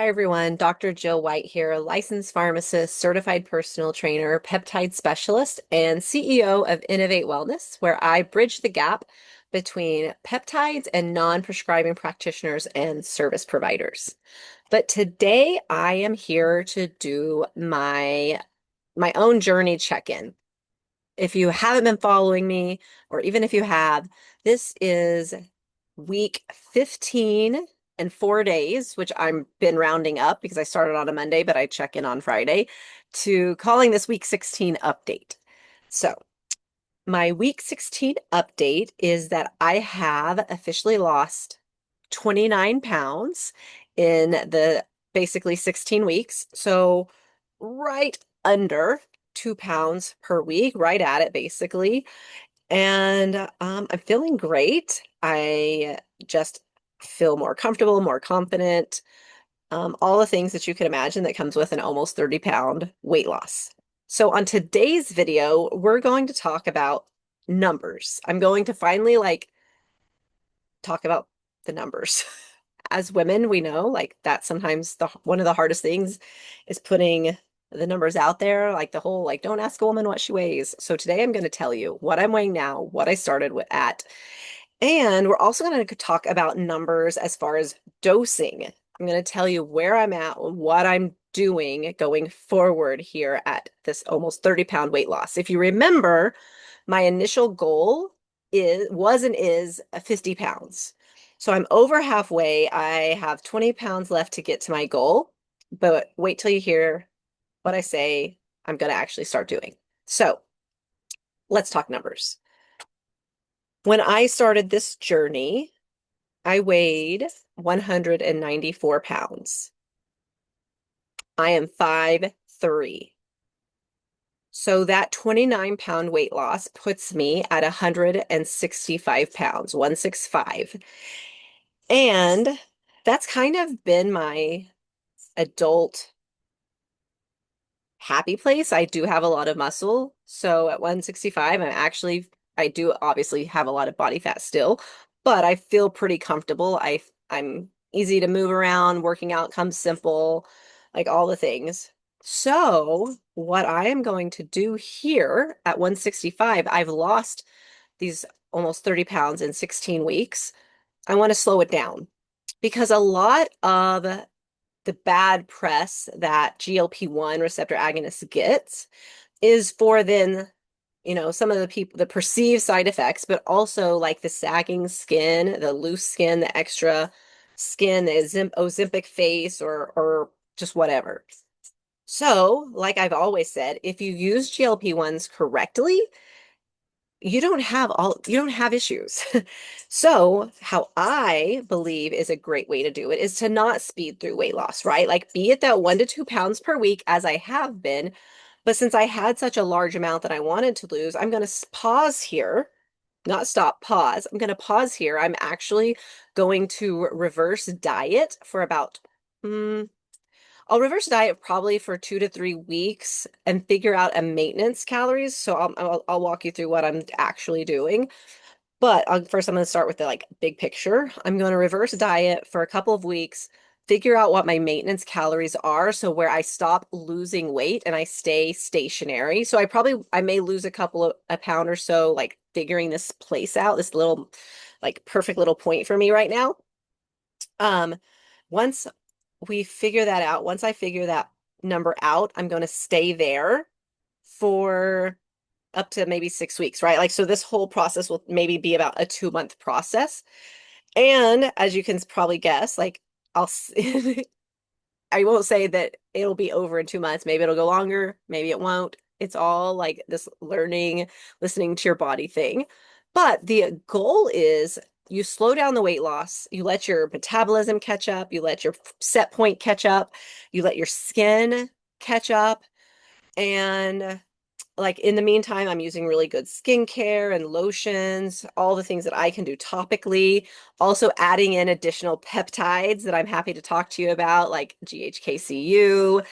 Hi everyone, Dr. Jill White here, licensed pharmacist, certified personal trainer, peptide specialist, and CEO of Innovate Wellness, where I bridge the gap between peptides and non-prescribing practitioners and service providers. But today I am here to do my own journey check-in. If you haven't been following me, or even if you have, this is week 15 and 4 days, which I've been rounding up because I started on a Monday, but I check in on Friday, to calling this week 16 update. So, my week 16 update is that I have officially lost 29 pounds in the basically 16 weeks. So, right under 2 pounds per week, right at it basically. And I'm feeling great. I just feel more comfortable, more confident, all the things that you can imagine that comes with an almost 30-pound weight loss. So on today's video, we're going to talk about numbers. I'm going to finally talk about the numbers. As women, we know that's sometimes one of the hardest things is putting the numbers out there, like the whole don't ask a woman what she weighs. So today I'm going to tell you what I'm weighing now, what I started with at, and we're also going to talk about numbers as far as dosing. I'm going to tell you where I'm at, what I'm doing going forward here at this almost 30-pound weight loss. If you remember, my initial goal was and is 50 pounds. So I'm over halfway. I have 20 pounds left to get to my goal, but wait till you hear what I say I'm going to actually start doing. So let's talk numbers. When I started this journey, I weighed 194 pounds. I am 5'3". So that 29-pound weight loss puts me at 165 pounds, 165. And that's kind of been my adult happy place. I do have a lot of muscle. So at 165, I do obviously have a lot of body fat still, but I feel pretty comfortable. I'm easy to move around, working out comes simple, like all the things. So what I am going to do here at 165, I've lost these almost 30 pounds in 16 weeks. I want to slow it down because a lot of the bad press that GLP-1 receptor agonists gets is for then, some of the people, the perceived side effects, but also like the sagging skin, the loose skin, the extra skin, the Ozempic face, or just whatever. So, like I've always said, if you use GLP-1s correctly, you don't have issues. So how I believe is a great way to do it is to not speed through weight loss, right? Like be at that 1 to 2 pounds per week as I have been. But since I had such a large amount that I wanted to lose, I'm going to pause here, not stop, pause. I'm going to pause here. I'm actually going to reverse diet for about, I'll reverse diet probably for 2 to 3 weeks and figure out a maintenance calories. So I'll walk you through what I'm actually doing. But first, I'm going to start with the big picture. I'm going to reverse diet for a couple of weeks, figure out what my maintenance calories are. So where I stop losing weight and I stay stationary. So I may lose a pound or so, like figuring this place out, this little perfect little point for me right now. Um, once we figure that out, once I figure that number out, I'm going to stay there for up to maybe 6 weeks, right? Like, so this whole process will maybe be about a 2 month process. And as you can probably guess, I'll, I won't say that it'll be over in 2 months. Maybe it'll go longer. Maybe it won't. It's all like this learning, listening to your body thing. But the goal is you slow down the weight loss. You let your metabolism catch up. You let your set point catch up. You let your skin catch up. And in the meantime, I'm using really good skincare and lotions, all the things that I can do topically. Also adding in additional peptides that I'm happy to talk to you about, like GHKCU,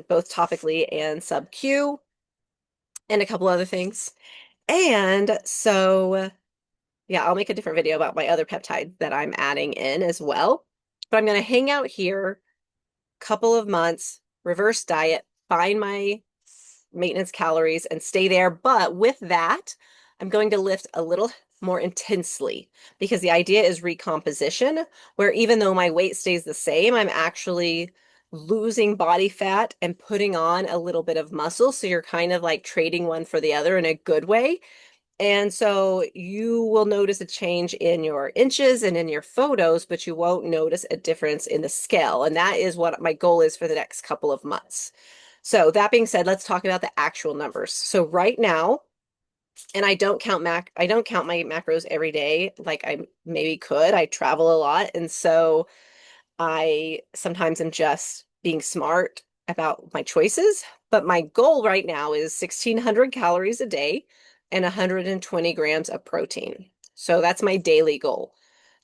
both topically and sub-Q, and a couple other things. And so, yeah, I'll make a different video about my other peptides that I'm adding in as well. But I'm going to hang out here couple of months, reverse diet, find my maintenance calories and stay there. But with that, I'm going to lift a little more intensely because the idea is recomposition, where even though my weight stays the same, I'm actually losing body fat and putting on a little bit of muscle. So you're kind of like trading one for the other in a good way. And so you will notice a change in your inches and in your photos, but you won't notice a difference in the scale. And that is what my goal is for the next couple of months. So that being said, let's talk about the actual numbers. So right now, and I don't count my macros every day like I maybe could. I travel a lot, and so I sometimes am just being smart about my choices, but my goal right now is 1,600 calories a day and 120 grams of protein. So that's my daily goal.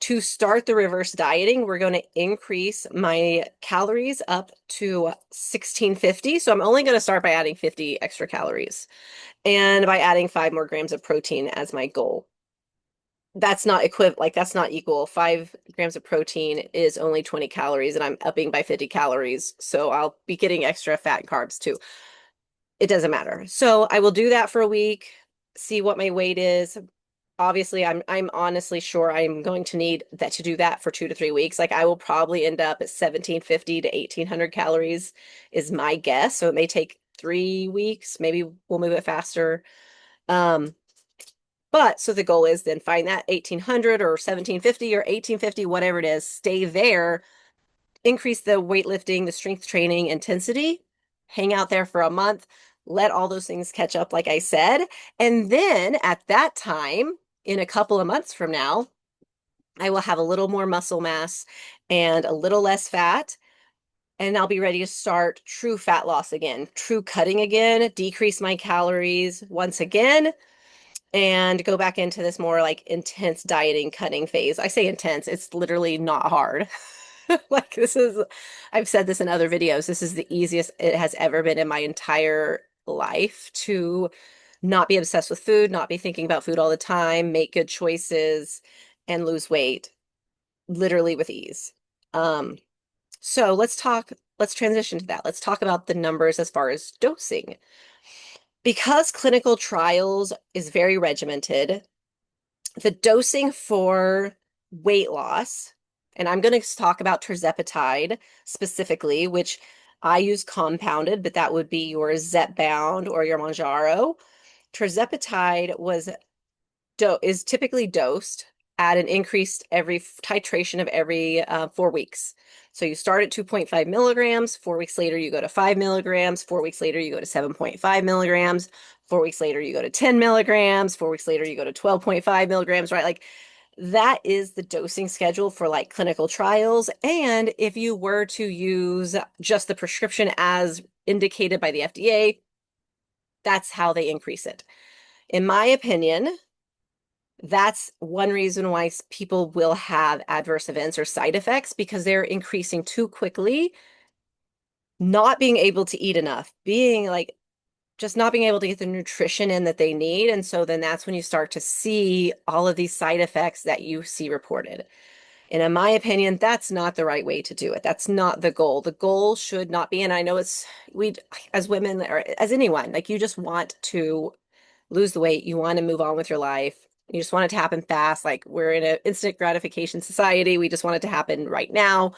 To start the reverse dieting, we're going to increase my calories up to 1,650. So I'm only going to start by adding 50 extra calories and by adding 5 more grams of protein as my goal. That's not equivalent, like that's not equal. 5 grams of protein is only 20 calories, and I'm upping by 50 calories. So I'll be getting extra fat and carbs too. It doesn't matter. So I will do that for a week, see what my weight is. Obviously, I'm honestly sure I'm going to need that to do that for 2 to 3 weeks. Like I will probably end up at 1,750 to 1,800 calories is my guess. So it may take 3 weeks. Maybe we'll move it faster. Um, but so the goal is then find that 1,800 or 1,750 or 1,850, whatever it is, stay there, increase the weightlifting, the strength training intensity, hang out there for a month, let all those things catch up, like I said. And then at that time, in a couple of months from now, I will have a little more muscle mass and a little less fat. And I'll be ready to start true fat loss again, true cutting again, decrease my calories once again, and go back into this more like intense dieting cutting phase. I say intense, it's literally not hard. Like this is, I've said this in other videos, this is the easiest it has ever been in my entire life to not be obsessed with food, not be thinking about food all the time, make good choices, and lose weight literally with ease. Um, so let's transition to that. Let's talk about the numbers as far as dosing. Because clinical trials is very regimented, the dosing for weight loss, and I'm going to talk about tirzepatide specifically, which I use compounded, but that would be your Zepbound or your Mounjaro. Tirzepatide is typically dosed at an increased every titration of every 4 weeks. So you start at 2.5 milligrams, 4 weeks later you go to 5 milligrams, 4 weeks later you go to 7.5 milligrams, 4 weeks later you go to 10 milligrams, 4 weeks later you go to 12.5 milligrams, right? Like that is the dosing schedule for like clinical trials. And if you were to use just the prescription as indicated by the FDA, that's how they increase it. In my opinion, that's one reason why people will have adverse events or side effects because they're increasing too quickly, not being able to eat enough, being like just not being able to get the nutrition in that they need. And so then that's when you start to see all of these side effects that you see reported. And in my opinion, that's not the right way to do it. That's not the goal. The goal should not be, and I know we as women or as anyone, like you just want to lose the weight, you want to move on with your life. You just want it to happen fast. Like we're in an instant gratification society. We just want it to happen right now.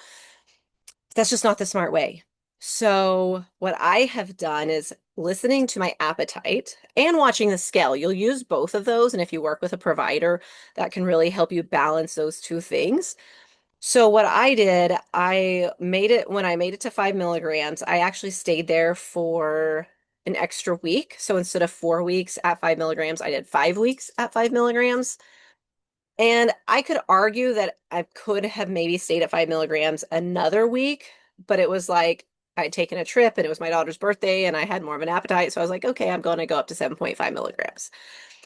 That's just not the smart way. So, what I have done is listening to my appetite and watching the scale. You'll use both of those. And if you work with a provider, that can really help you balance those two things. So what I did, when I made it to 5 milligrams, I actually stayed there for an extra week. So instead of 4 weeks at 5 milligrams, I did 5 weeks at 5 milligrams. And I could argue that I could have maybe stayed at 5 milligrams another week, but it was like I'd taken a trip and it was my daughter's birthday and I had more of an appetite. So I was like, okay, I'm going to go up to 7.5 milligrams.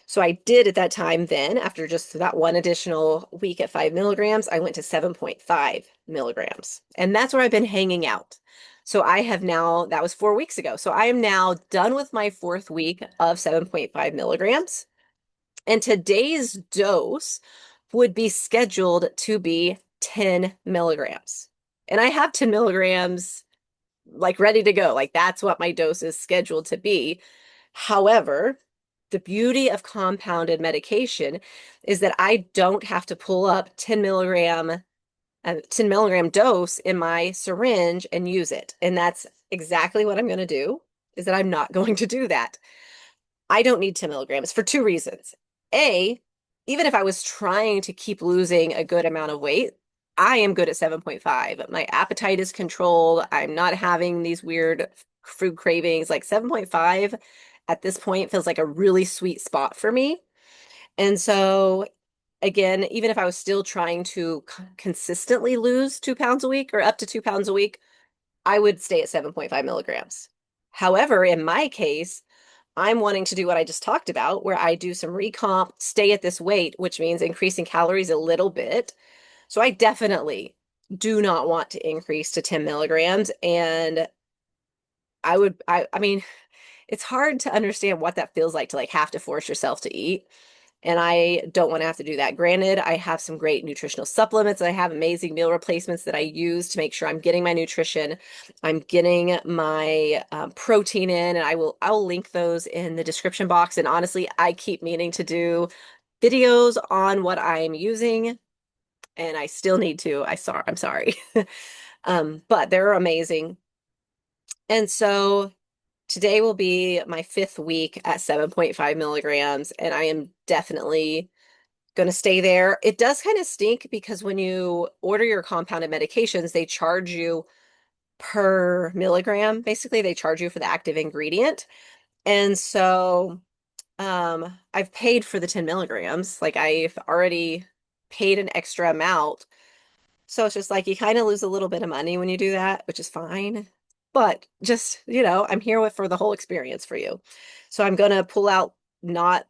So I did at that time then, after just that one additional week at 5 milligrams, I went to 7.5 milligrams. And that's where I've been hanging out. So I have now, that was 4 weeks ago. So I am now done with my fourth week of 7.5 milligrams. And today's dose would be scheduled to be 10 milligrams. And I have 10 milligrams like ready to go. Like that's what my dose is scheduled to be. However, the beauty of compounded medication is that I don't have to pull up 10 milligram dose in my syringe and use it. And that's exactly what I'm going to do, is that I'm not going to do that. I don't need 10 milligrams for two reasons. A, even if I was trying to keep losing a good amount of weight, I am good at 7.5. My appetite is controlled. I'm not having these weird food cravings. Like 7.5 at this point feels like a really sweet spot for me. And so, again, even if I was still trying to consistently lose 2 pounds a week or up to 2 pounds a week, I would stay at 7.5 milligrams. However, in my case, I'm wanting to do what I just talked about, where I do some recomp, stay at this weight, which means increasing calories a little bit. So I definitely do not want to increase to 10 milligrams. And I mean, it's hard to understand what that feels like to like have to force yourself to eat. And I don't want to have to do that. Granted, I have some great nutritional supplements. I have amazing meal replacements that I use to make sure I'm getting my nutrition. I'm getting my protein in, and I'll link those in the description box. And honestly, I keep meaning to do videos on what I'm using, and I still need to. I'm sorry. But they're amazing. And so today will be my fifth week at 7.5 milligrams, and I am definitely going to stay there. It does kind of stink because when you order your compounded medications, they charge you per milligram. Basically, they charge you for the active ingredient. And so I've paid for the 10 milligrams. Like I've already paid an extra amount. So it's just like you kind of lose a little bit of money when you do that, which is fine. But just, I'm here for the whole experience for you. So I'm going to pull out not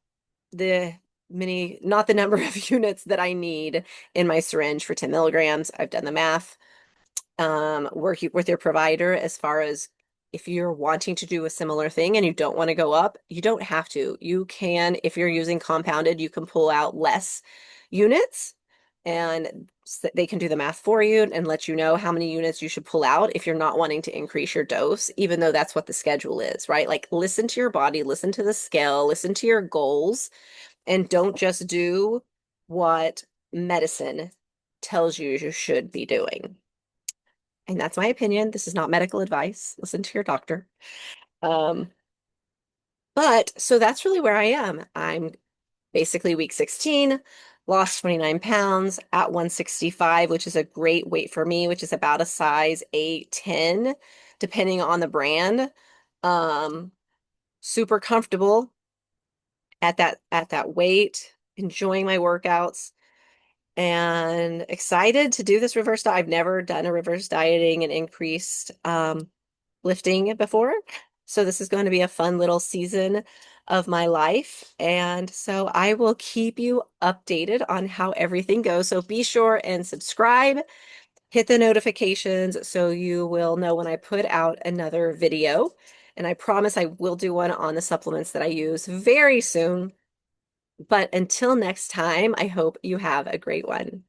the not the number of units that I need in my syringe for 10 milligrams. I've done the math. Work with your provider as far as if you're wanting to do a similar thing and you don't want to go up, you don't have to. You can, if you're using compounded, you can pull out less units and they can do the math for you and let you know how many units you should pull out if you're not wanting to increase your dose, even though that's what the schedule is, right? Like listen to your body, listen to the scale, listen to your goals, and don't just do what medicine tells you should be doing. And that's my opinion. This is not medical advice. Listen to your doctor. Um, but so that's really where I am. I'm basically week 16, lost 29 pounds at 165, which is a great weight for me, which is about a size 8, 10, depending on the brand. Um, Super comfortable at that weight, enjoying my workouts and excited to do this reverse diet. I've never done a reverse dieting and increased lifting before. So this is going to be a fun little season of my life. And so I will keep you updated on how everything goes. So be sure and subscribe, hit the notifications so you will know when I put out another video. And I promise I will do one on the supplements that I use very soon. But until next time, I hope you have a great one.